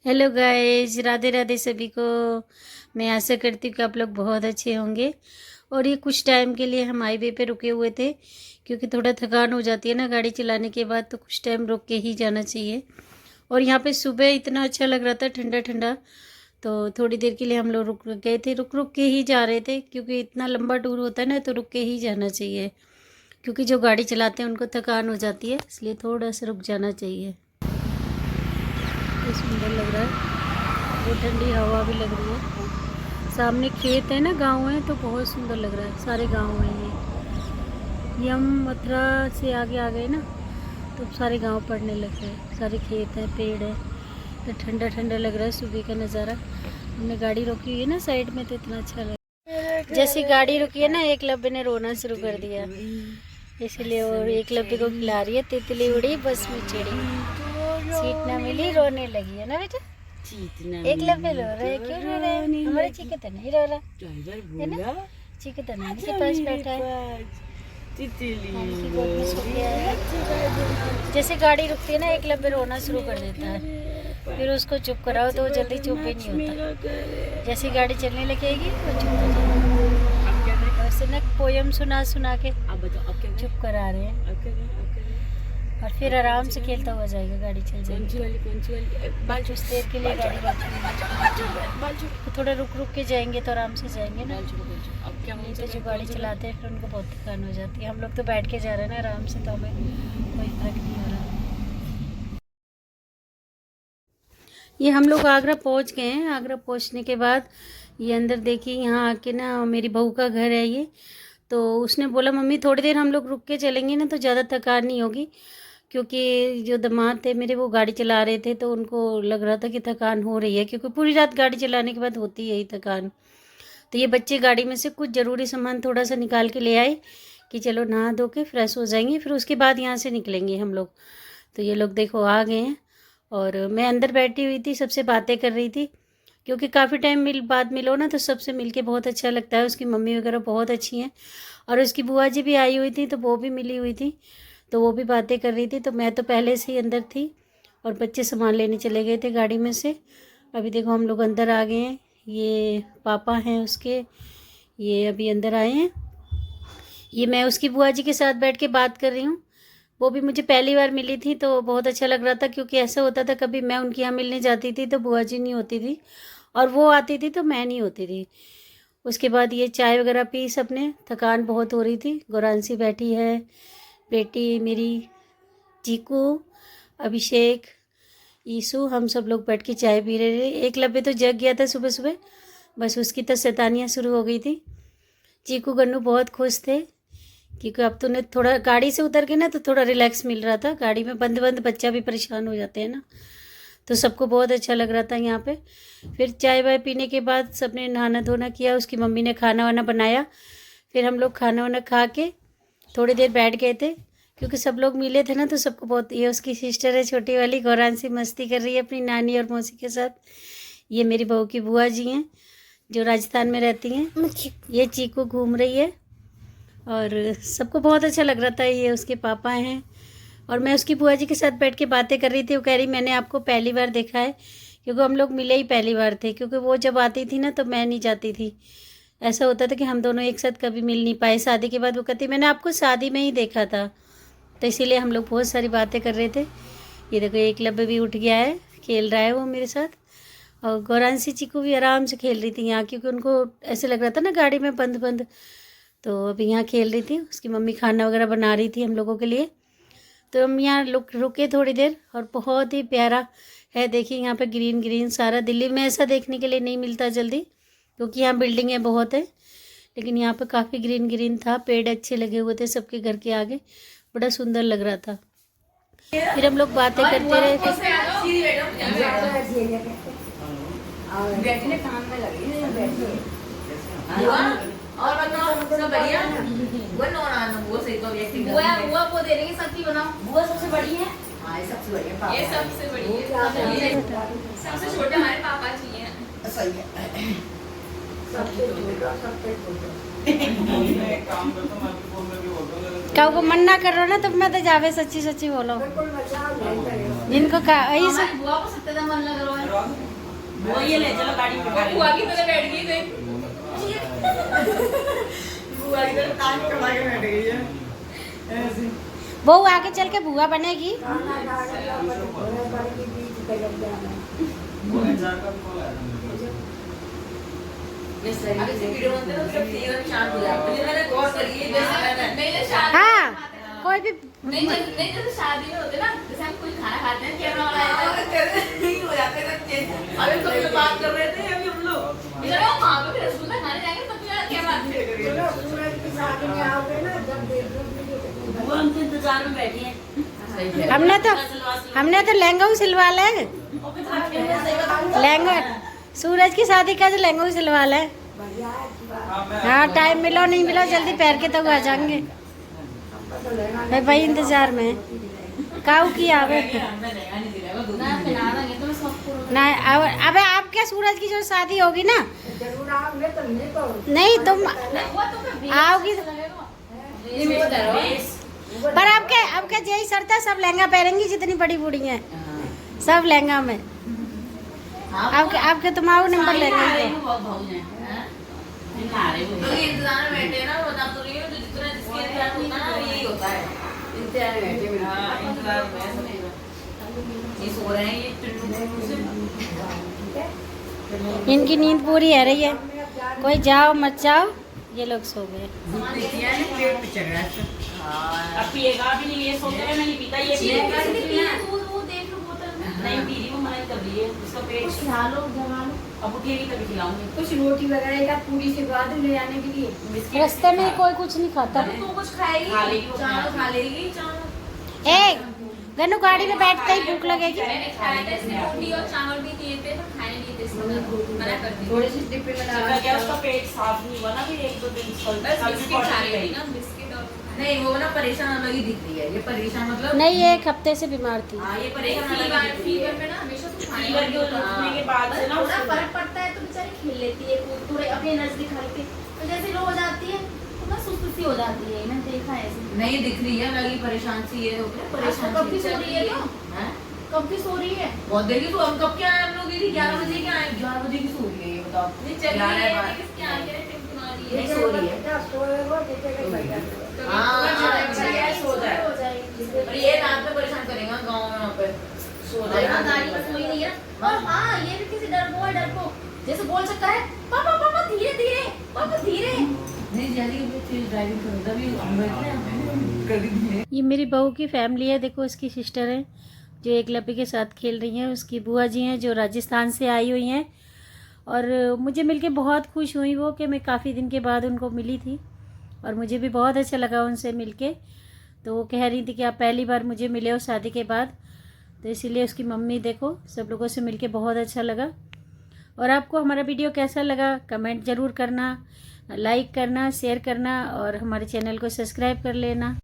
Hello guys, Radhe Radhe सभी को। मैं आशा करती हूँ कि आप लोग बहुत अच्छे होंगे। और ये कुछ टाइम के लिए हम हाईवे पे रुके हुए थे, क्योंकि थोड़ा थकान हो जाती है ना गाड़ी चलाने के बाद, तो कुछ टाइम रुक के ही जाना चाहिए। और यहाँ पे सुबह इतना अच्छा लग रहा था, ठंडा ठंडा। तो थोड़ी देर के लिए हम लोग रुक गए थे, रुक रुक के ही जा रहे थे, क्योंकि इतना लंबा टूर होता है ना, तो रुक के ही जाना चाहिए। क्योंकि जो गाड़ी चलाते हैं उनको थकान हो जाती है, इसलिए थोड़ा सा रुक जाना चाहिए। सुंदर लग रहा है, बहुत ठंडी हवा भी लग रही है। सामने खेत है ना, गांव है, तो बहुत सुंदर लग रहा है। सारे गांव हैं ये हम मथुरा से आगे आ गए ना, तो सारे गांव पड़ने लग गए। सारे खेत हैं, पेड़ है, तो ठंडा ठंडा लग रहा है। सुबह का नज़ारा। हमने गाड़ी रोकी हुई है ना साइड में, तो इतना अच्छा लग रहा है। जैसी गाड़ी रुकी है ना, एकलव्य ने रोना शुरू कर दिया, इसलिए। और एकलव्य को खिला रही है। तितली उड़ी बस में चिड़ी, सीट ना मिली रोने लगी है ना बेटा। एकलव्य रो रहा है, क्यों रो रहा है? हमारे चीके तो नहीं रो रहा है ना, चीके तो नानी के पास बैठा है, नानी की गोद में सो गया है। जैसे गाड़ी रुकती है ना, एकलव्य रोना शुरू कर देता है। फिर उसको चुप कराओ तो वो जल्दी चुप भी नहीं होता। जैसे गाड़ी चलने लगेगी वो चुप हो जाएगा। वैसे ना पोयम सुना सुना के चुप करा रहे हैं, और फिर आराम से खेलता हुआ जाएगा। गाड़ी चल जाएगी। कुछ देर के लिए गाड़ी रोकी, तो थोड़ा रुक रुक के जाएंगे तो आराम से जाएंगे ना। नहीं तो जो गाड़ी चलाते हैं फिर उनको बहुत थकान हो जाती है। हम लोग तो बैठ के जा रहे हैं ना आराम से, तो हमें कोई फर्क नहीं हो रहा। ये हम लोग आगरा पहुंच गए हैं। आगरा पहुंचने के बाद ये अंदर देखिए, यहाँ आके ना मेरी बहू का घर है ये। तो उसने बोला मम्मी थोड़ी देर हम लोग रुक के चलेंगे ना, तो ज़्यादा थकान नहीं होगी। क्योंकि जो दामाद थे मेरे, वो गाड़ी चला रहे थे, तो उनको लग रहा था कि थकान हो रही है, क्योंकि पूरी रात गाड़ी चलाने के बाद होती है यही थकान। तो ये बच्चे गाड़ी में से कुछ ज़रूरी सामान थोड़ा सा निकाल के ले आए कि चलो नहा धो के फ्रेश हो जाएंगे, फिर उसके बाद यहाँ से निकलेंगे हम लोग। तो ये लोग देखो आ गए हैं, और मैं अंदर बैठी हुई थी, सबसे बातें कर रही थी। क्योंकि काफ़ी टाइम बाद मिलो ना, तो सबसे मिलके बहुत अच्छा लगता है। उसकी मम्मी वगैरह बहुत अच्छी हैं, और उसकी बुआ जी भी आई हुई थी, तो वो भी मिली हुई थी, तो वो भी बातें कर रही थी। तो मैं तो पहले से ही अंदर थी, और बच्चे सामान लेने चले गए थे गाड़ी में से। अभी देखो हम लोग अंदर आ गए हैं। ये पापा हैं उसके, ये अभी अंदर आए हैं। ये मैं उसकी बुआ जी के साथ बैठ के बात कर रही हूँ। वो भी मुझे पहली बार मिली थी, तो बहुत अच्छा लग रहा था। क्योंकि ऐसा होता था, कभी मैं उनके यहाँ मिलने जाती थी तो बुआ जी नहीं होती थी, और वो आती थी तो मैं नहीं होती थी। उसके बाद ये चाय वगैरह पी सबने, थकान बहुत हो रही थी। गौरांशी बैठी है, बेटी मेरी, चीकू, अभिषेक, ईसु, हम सब लोग बैठ के चाय पी रहे थे। एकलव्य तो जग गया था सुबह सुबह, बस उसकी तो शैतानियाँ शुरू हो गई थी। चीकू गन्नू बहुत खुश थे, क्योंकि अब तो ने थोड़ा गाड़ी से उतर के ना, तो थोड़ा रिलैक्स मिल रहा था। गाड़ी में बंद बंद बच्चा भी परेशान हो जाते हैं ना, तो सबको बहुत अच्छा लग रहा था यहाँ पे। फिर चाय वाय पीने के बाद सबने नहाना धोना किया, उसकी मम्मी ने खाना वाना बनाया। फिर हम लोग खाना वाना खा के थोड़ी देर बैठ गए थे, क्योंकि सब लोग मिले थे ना, तो सबको बहुत। ये उसकी सिस्टर है छोटी वाली, गौरांशी मस्ती कर रही है अपनी नानी और मौसी के साथ। ये मेरी बहू की बुआ जी हैं, जो राजस्थान में रहती हैं। ये चीकू घूम रही है, और सबको बहुत अच्छा लग रहा था। ये उसके पापा हैं, और मैं उसकी बुआ जी के साथ बैठ के बातें कर रही थी। वो कह रही मैंने आपको पहली बार देखा है, क्योंकि हम लोग मिले ही पहली बार थे। क्योंकि वो जब आती थी ना, तो मैं नहीं जाती थी। ऐसा होता था कि हम दोनों एक साथ कभी मिल नहीं पाए। शादी के बाद वो कहती मैंने आपको शादी में ही देखा था, तो इसीलिए हम लोग बहुत सारी बातें कर रहे थे। ये देखो एकलव्य भी उठ गया है, खेल रहा है वो मेरे साथ। और गौरांशी चीकू भी आराम से खेल रही थी यहाँ, क्योंकि उनको ऐसे लग रहा था ना गाड़ी में बंद बंद, तो अभी यहाँ खेल रही थी। उसकी मम्मी खाना वगैरह बना रही थी हम लोगों के लिए। तो हम यहाँ रुके थोड़ी देर, और बहुत ही प्यारा है। देखिए यहाँ पे ग्रीन ग्रीन सारा। दिल्ली में ऐसा देखने के लिए नहीं मिलता जल्दी, क्योंकि यहाँ बिल्डिंगें बहुत है, लेकिन यहाँ पे काफ़ी ग्रीन ग्रीन था। पेड़ अच्छे लगे हुए थे सबके घर के आगे, बड़ा सुंदर लग रहा था। फिर हम लोग बातें करते रहे। और बताओ सब बढ़िया। वो वो से तो व्यक्ति बुआ वो दे देंगे, सब्जी बनाओ। बुआ सबसे बड़ी है। हां ये सबसे बड़ी है। ये सबसे बड़ी है। सबसे छोटे हमारे पापा जी हैं। सही है। सबसे छोटा क्या को मन ना करो ना, तो मैं तो जावे सच्ची सच्ची बोलो। जिनको ऐसे बुआ को सत्ते दा मन लग रहा है। वो ये ले चलो गाड़ी में। बुआ की तरह बैठ गई देख। बुआ की तरह ताज कमा के बैठ गई है ऐसे। वो आगे चल के बुआ बनेगी। अब इसे वीडियो बनते हैं तो सब सीधा शांत हो जाता है। मैंने गौर करी है जैसे मैंने शादी हाँ कोई भी नहीं जैसे शादी में होते ना, जैसे हम कोई खाना खाते हैं कैमरा वाला आता है नहीं हो जाते हैं अभी सब लोग बात कर रहे थे अभी हम लोग इधर वो वहां पे रसगुल्ला खाने जाएंगे तब तो क्या बात करेंगे। सूरज की शादी में आओगे ना जब देखो वो हम तो इंतजार में बैठी हैं। हमने तो लहंगा भी सिलवा ले। लहंगा सूरज की शादी का जो लहंगा भी सिलवा ले। हाँ टाइम मिलो नहीं मिलो जल्दी पैर के तो आ जाएंगे भाई इंतजार में काऊ की आवे ना। अबे आप क्या सूरज की जो शादी होगी ना जरूर आओगे तो नहीं तो नहीं तुम आओगी पर आपके यही शर्त है सब लहंगा पहनेंगी जितनी बड़ी बूढ़ी हैं सब लहंगा में। आपके तुम आओ नंबर लहंगा तो ये इंतजार में बैठे हैं ना, बता तो रही हूँ जितना जिसके इंतजार होता है ना यही होता है। इंतजार में बैठे इंतजार में ये सो रहे हैं ये इनकी नींद पूरी है रही है। कोई जाओ मत जाओ ये लोग सो गए। पेट पे चढ़ रहा है। अब पिएगा भी नहीं, ये सोते हुए मैं नहीं पीता, ये पिएगा वो देख लो बोतल में नहीं पी रही, वो मना कर रही है, उसका पेट खिला लो जमा लो अब उठेगी तभी खिलाऊंगी। कुछ रोटी वगैरह या पूरी से बाद ले आने के लिए। रास्ते में कोई कुछ नहीं खाता। तू कुछ खाएगी खा लेगी वो चावल खा लेगी चावल। ए गन्नू गाड़ी में बैठते ही भूख लगेगी। मैंने खाया था इसने रोटी और चावल भी दिए थे पर खाने नहीं थे इसने मना कर दी। थोड़ी सी डिब्बे में डाल क्या उसका पेट साफ नहीं हुआ ना, फिर एक दो दिन बस बिस्किट खा लेगी ना बिस्किट और नहीं वो ना परेशान अलग ही दिख रही है। ये परेशान मतलब नहीं एक हफ्ते से बीमार थी। हाँ ये परेशान अलग ही दिख रही है। फीवर में ना हमेशा तो खाने फीवर के उठने के बाद से ना थोड़ा फर्क पड़ता है तो बेचारी खेल लेती है थोड़े अपनी एनर्जी दिखा के, तो जैसे लो हो जाती है तो ना सुस्त सी हो जाती है। मैंने देखा है ऐसे। नहीं दिख रही है लगी परेशान सी ये हो गया परेशान कब की सो रही है तो हैं? कब की सो रही है बहुत देर की तो हम कब के आए हम लोग? 11 बजे के आए। 11 बजे की सो रही है ये बताओ। नहीं चल रही 11 है बार। किसके आगे टिमटिमा रही नहीं है। सो रही है। सोएगा देखेगा भैया हाँ, बढ़िया सो जाए। हो जाएगी। और ये रात में परेशान करेगा गाँव में वहाँ पे सो हाँ, गाड़ी पर जाएगा। कोई नहीं है। और हाँ ये भी किसी डरपोक जैसे बोल सकता है पापा पापा धीरे धीरे पापा धीरे। नहीं जल्दी तेज ड्राइविंग करो तभी हम बैठे हैं कभी भी। ये मेरी बहू की फैमिली है। देखो इसकी सिस्टर है जो एकलव्य के साथ खेल रही हैं। उसकी बुआ जी हैं जो राजस्थान से आई हुई हैं और मुझे मिलके बहुत खुश हुई वो कि मैं काफ़ी दिन के बाद उनको मिली थी और मुझे भी बहुत अच्छा लगा उनसे मिलके। तो वो कह रही थी कि आप पहली बार मुझे मिले हो शादी के बाद, तो इसीलिए उसकी मम्मी देखो सब लोगों से मिलके बहुत अच्छा लगा। और आपको हमारा वीडियो कैसा लगा कमेंट ज़रूर करना, लाइक करना, शेयर करना और हमारे चैनल को सब्सक्राइब कर लेना।